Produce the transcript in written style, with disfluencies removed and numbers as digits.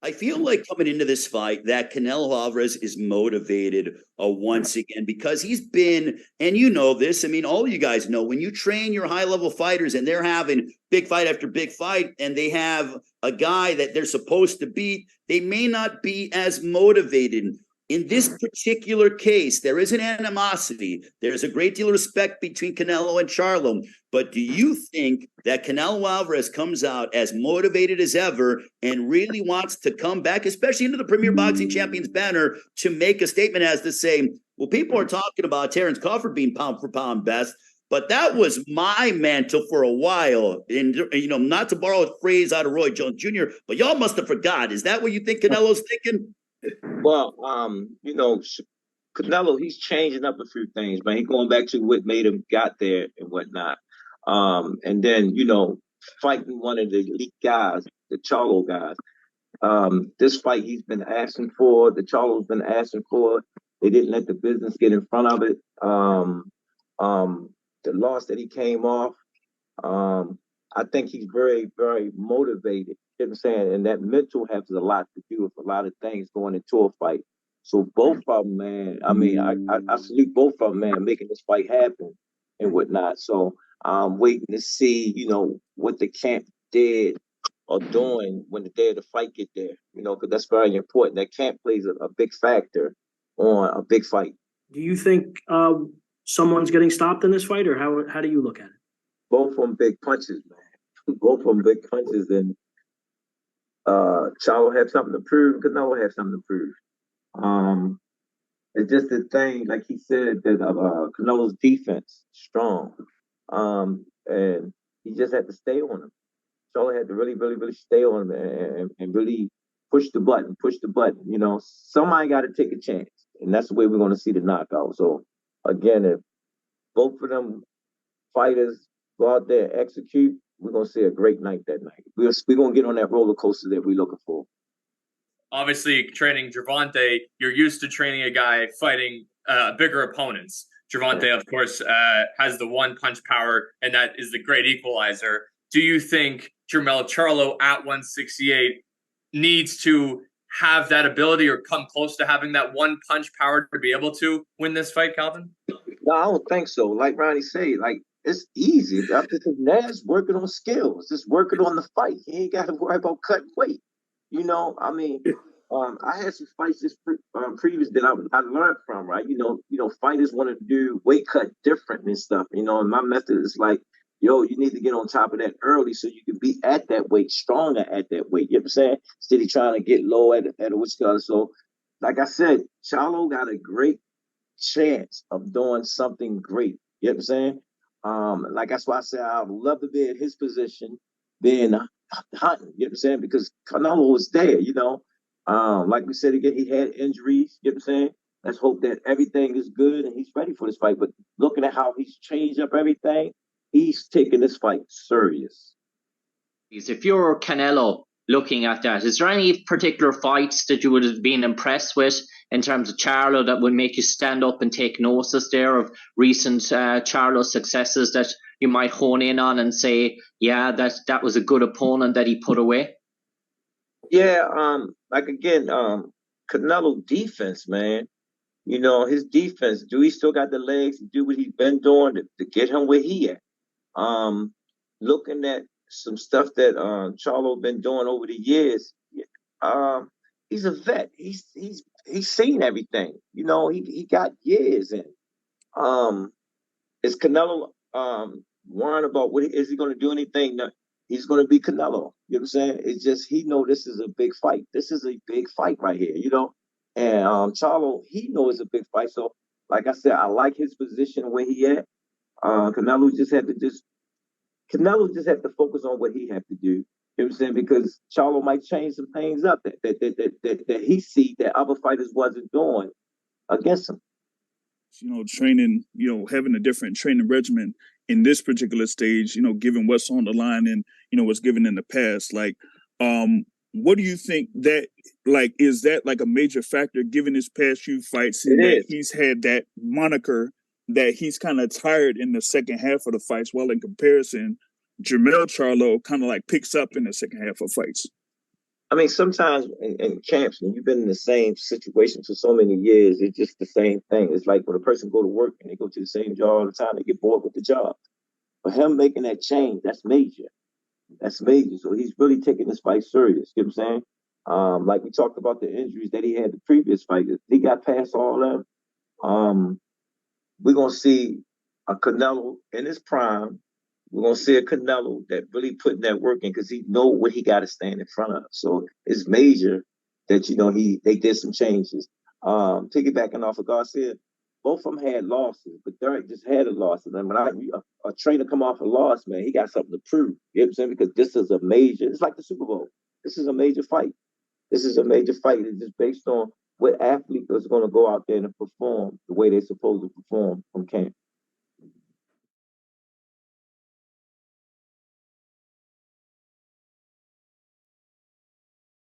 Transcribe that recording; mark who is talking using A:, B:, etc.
A: I feel like coming into this fight that Canelo Álvarez is motivated once again because he's been, and you know this, I mean, all of you guys know, when you train your high-level fighters and they're having big fight after big fight and they have a guy that they're supposed to beat, they may not be as motivated. In this particular case, there is an animosity. There's a great deal of respect between Canelo and Charlo. But do you think that Canelo Álvarez comes out as motivated as ever and really wants to come back, especially into the Premier Boxing Champions banner, to make a statement as to say, well, people are talking about Terrence Crawford being pound for pound best, but that was my mantle for a while. And, you know, not to borrow a phrase out of Roy Jones Jr., but y'all must have forgot. Is that what you think Canelo's thinking?
B: Well, you know, Canelo, he's changing up a few things, man. He's going back to what made him got there and whatnot. And then, you know, fighting one of the elite guys, the Charlo guys. This fight he's been asking for, the Charlo's been asking for. They didn't let the business get in front of it. The loss that he came off, I think he's very, very motivated. You know what I'm saying? And that mental has a lot to do with a lot of things going into a fight. So both of them, man, I mean, I salute both of them, man, making this fight happen and whatnot. So I'm waiting to see, you know, what the camp did or doing when the day of the fight get there, you know, because that's very important. That camp plays a big factor on a big fight.
C: Do you think someone's getting stopped in this fight, or how do you look at it?
B: Both of them big punches, man. Both of them big punches, and Charlo have something to prove. Canelo have something to prove. It's just the thing, like he said, that Canelo's defense strong, and he just had to stay on him. Charlo had to really, really, really stay on him and really push the button. You know, somebody got to take a chance, and that's the way we're going to see the knockout. So again, if both of them fighters go out there and execute, we're going to see a great night that night. We're going to get on that roller coaster that we're looking for.
D: Obviously, training Gervonta, you're used to training a guy fighting bigger opponents. Gervonta, of course, has the one punch power, and that is the great equalizer. Do you think Jermell Charlo at 168 needs to have that ability or come close to having that one punch power to be able to win this fight, Calvin?
B: No, I don't think so. Like Ronnie said, like, it's easy. Because Nas working on skills, just working on the fight. He ain't got to worry about cutting weight. You know, I mean, I had some fights just previous that I learned from, right? You know, fighters want to do weight cut different and stuff. You know, and my method is like, yo, you need to get on top of that early so you can be at that weight, stronger at that weight. You know what I'm saying? Instead of trying to get low at a which color. So, like I said, Charlo got a great chance of doing something great. You know what I'm saying? Like that's why I say I would love to be in his position, being hunting. You know what I'm saying? Because Canelo was there. You know, like we said again, he had injuries. You know what I'm saying? Let's hope that everything is good and he's ready for this fight. But looking at how he's changed up everything, he's taking this fight serious.
E: If you're Canelo looking at that, is there any particular fights that you would have been impressed with in terms of Charlo that would make you stand up and take notice there of recent Charlo successes that you might hone in on and say, yeah, that was a good opponent that he put away?
B: Yeah, like again, Canelo defense, man. You know, his defense, do he still got the legs to do what he's been doing to get him where he at? Looking at some stuff that Charlo been doing over the years, he's a vet. He's seen everything. You know, he got years in. Is Canelo worrying about is he going to do anything? No, he's going to be Canelo. You know what I'm saying? It's just he know this is a big fight. This is a big fight right here. You know, and Charlo, he knows it's a big fight. So, like I said, I like his position where he at. Canelo just had to focus on what he had to do. You know what I'm saying? Because Charlo might change some things up that he see that other fighters wasn't doing against him.
F: You know, training, you know, having a different training regimen in this particular stage, you know, given what's on the line and, you know, what's given in the past. Like, what do you think that, like, is that like a major factor given his past few fights and that he's had that moniker that he's kind of tired in the second half of the fights, while in comparison, Jermell Charlo kind of like picks up in the second half of fights?
B: I mean, sometimes in camps, when you've been in the same situation for so many years, it's just the same thing. It's like when a person go to work and they go to the same job all the time, they get bored with the job. For him making that change, that's major. That's major. So he's really taking this fight serious. You know what I'm saying? Like we talked about the injuries that he had the previous fight. He got past all that. We're gonna see a Canelo in his prime. We're gonna see a Canelo that really putting that work in because he know what he got to stand in front of. So it's major that they did some changes. Piggybacking off of Garcia, both of them had losses, but Derek just had a loss. And then when a trainer come off a loss, man, he got something to prove. You know what I'm saying? Because this is a major. It's like the Super Bowl. This is a major fight. This is a major fight. It's just based on what athlete is going to go out there and perform the way they're supposed to perform from camp.